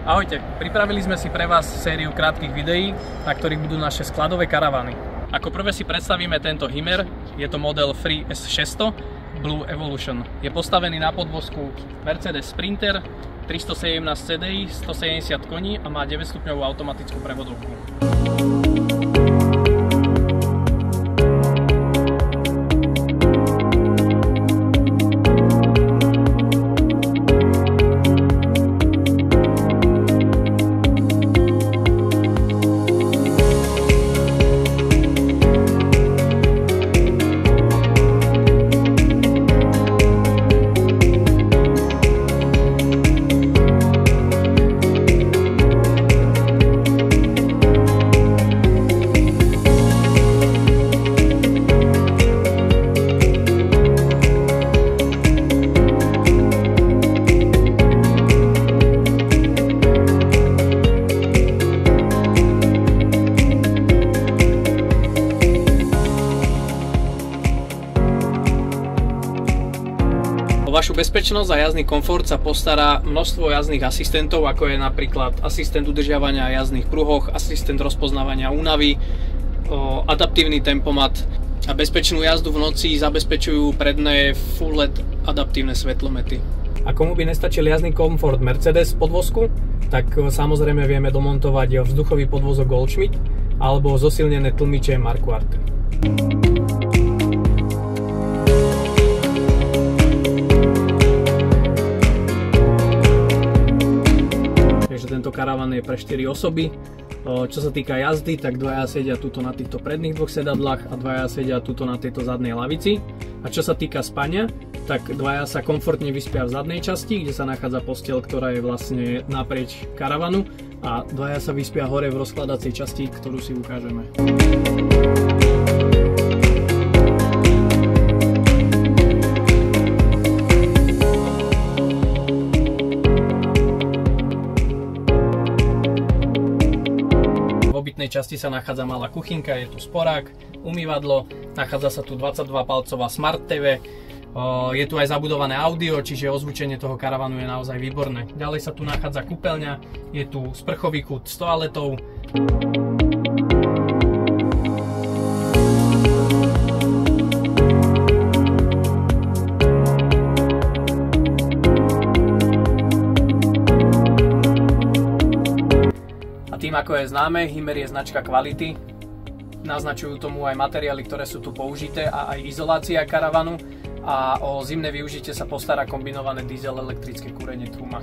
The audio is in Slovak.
Ahojte, pripravili sme si pre vás sériu krátkych videí, na ktorých budú naše skladové karavany. Ako prvé si predstavíme tento Hymer, je to model Free S600 Blue Evolution. Je postavený na podvozku Mercedes Sprinter 317 CDI, 170 koní a má 9-stupňovú automatickú prevodovku. O vašu bezpečnosť a jazdný komfort sa postará množstvo jazdných asistentov, ako je napríklad asistent udržiavania jazdných pruhoch, asistent rozpoznávania únavy, adaptívny tempomat a bezpečnú jazdu v noci zabezpečujú predné full LED adaptívne svetlomety. A komu by nestačil jazdný komfort Mercedes podvozku, tak samozrejme vieme domontovať vzduchový podvozok Goldschmidt alebo zosilnené tlmiče Marquardt. Tento karavan je pre 4 osoby. Čo sa týka jazdy, tak dvaja sedia tuto na týchto predných dvoch sedadlách a dvaja sedia tuto na tejto zadnej lavici. A čo sa týka spania, tak dvaja sa komfortne vyspia v zadnej časti, kde sa nachádza posteľ, ktorá je vlastne naprieč karavanu, a dvaja sa vyspia hore v rozkladacej časti, ktorú si ukážeme. V obytnej časti sa nachádza malá kuchynka, je tu sporák, umývadlo, nachádza sa tu 22-palcová Smart TV, je tu aj zabudované audio, čiže ozvučenie toho karavanu je naozaj výborné. Ďalej sa tu nachádza kúpeľňa, je tu sprchový kút s toaletou. Tým ako je známe, Hymer je značka kvality, naznačujú tomu aj materiály, ktoré sú tu použité a aj izolácia karavanu, a o zimné využitie sa postará kombinované diesel-elektrické kúrenie trúma.